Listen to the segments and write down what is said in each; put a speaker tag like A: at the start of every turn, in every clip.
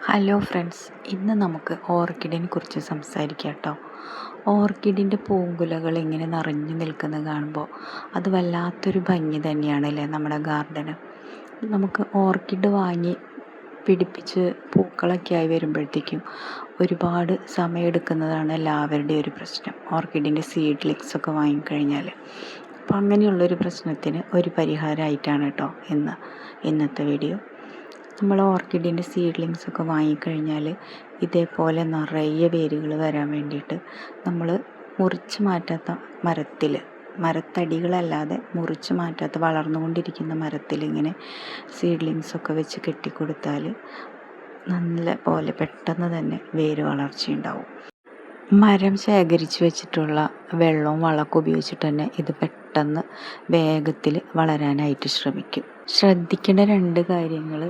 A: Hello friends, ഇന്ന് നമുക്ക് ഓർക്കിഡിനെ കുറിച്ച് സംസാരിക്കാം കേട്ടോ. ഓർക്കിഡിൻ്റെ പൂങ്കുലകൾ ഇങ്ങനെ നിറഞ്ഞു നിൽക്കുന്നത് കാണുമ്പോൾ അത് വല്ലാത്തൊരു ഭംഗി തന്നെയാണല്ലേ നമ്മുടെ ഗാർഡന്. നമുക്ക് ഓർക്കിഡ് വാങ്ങി പിടിപ്പിച്ച് പൂക്കളൊക്കെ ആയി വരുമ്പോഴത്തേക്കും ഒരുപാട് സമയമെടുക്കുന്നതാണ് എല്ലാവരുടെയും ഒരു പ്രശ്നം. ഓർക്കിഡിൻ്റെ സീഡ്ലിങ്സൊക്കെ വാങ്ങിക്കഴിഞ്ഞാൽ അപ്പോൾ അങ്ങനെയുള്ളൊരു പ്രശ്നത്തിന് ഒരു പരിഹാരമായിട്ടാണ് കേട്ടോ ഇന്നത്തെ വീഡിയോ. നമ്മൾ ഓർക്കിഡിൻ്റെ സീഡ്ലിങ്സൊക്കെ വാങ്ങിക്കഴിഞ്ഞാൽ ഇതേപോലെ നിറയെ വേരുകൾ വരാൻ വേണ്ടിയിട്ട് നമ്മൾ മുറിച്ച് മാറ്റാത്ത മരത്തടികളല്ലാതെ മുറിച്ച് മാറ്റാത്ത വളർന്നുകൊണ്ടിരിക്കുന്ന മരത്തിൽ ഇങ്ങനെ സീഡ്ലിങ്സൊക്കെ വെച്ച് കെട്ടിക്കൊടുത്താൽ നല്ല പോലെ പെട്ടെന്ന് തന്നെ വേര് വളർച്ചയുണ്ടാവും. മരം ശേഖരിച്ച് വെച്ചിട്ടുള്ള വെള്ളവും വളമൊക്കെ ഉപയോഗിച്ചിട്ട് തന്നെ ഇത് പെട്ടെന്ന് വേഗത്തിൽ വളരാനായിട്ട് ശ്രമിക്കും. ശ്രദ്ധിക്കേണ്ട 2 കാര്യങ്ങൾ: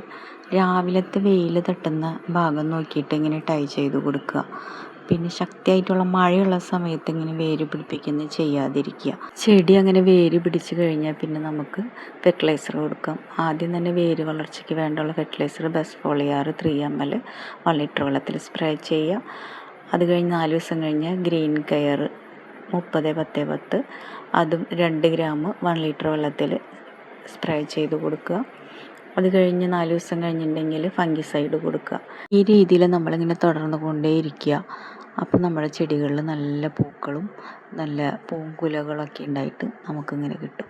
A: രാവിലത്തെ വെയിൽ തട്ടുന്ന ഭാഗം നോക്കിയിട്ട് ഇങ്ങനെ ടൈ ചെയ്ത് കൊടുക്കുക. പിന്നെ ശക്തിയായിട്ടുള്ള മഴയുള്ള സമയത്ത് ഇങ്ങനെ വേര് പിടിപ്പിക്കുന്നത് ചെയ്യാതിരിക്കുക. ചെടി അങ്ങനെ വേര് പിടിച്ച് കഴിഞ്ഞാൽ പിന്നെ നമുക്ക് ഫെർട്ടിലൈസർ കൊടുക്കാം. ആദ്യം തന്നെ വേര് വളർച്ചയ്ക്ക് വേണ്ടുള്ള fertiliser best foliar 3 ml 1 litre വെള്ളത്തിൽ സ്പ്രേ ചെയ്യുക. അത് കഴിഞ്ഞ് 4 ദിവസം കഴിഞ്ഞ് ഗ്രീൻ കെയർ 30-10-10 അതും 2 ഗ്രാം 1 ലിറ്റർ വെള്ളത്തിൽ സ്പ്രേ ചെയ്ത് കൊടുക്കുക. അത് കഴിഞ്ഞ് 4 ദിവസം കഴിഞ്ഞിട്ടുണ്ടെങ്കിൽ ഫംഗിസൈഡ് കൊടുക്കുക. ഈ രീതിയിൽ നമ്മളിങ്ങനെ തുടർന്ന് കൊണ്ടേയിരിക്കുക. അപ്പോൾ നമ്മുടെ ചെടികളിൽ നല്ല പൂക്കളും നല്ല പൂങ്കുലകളൊക്കെ ഉണ്ടായിട്ട് നമുക്കിങ്ങനെ കിട്ടും.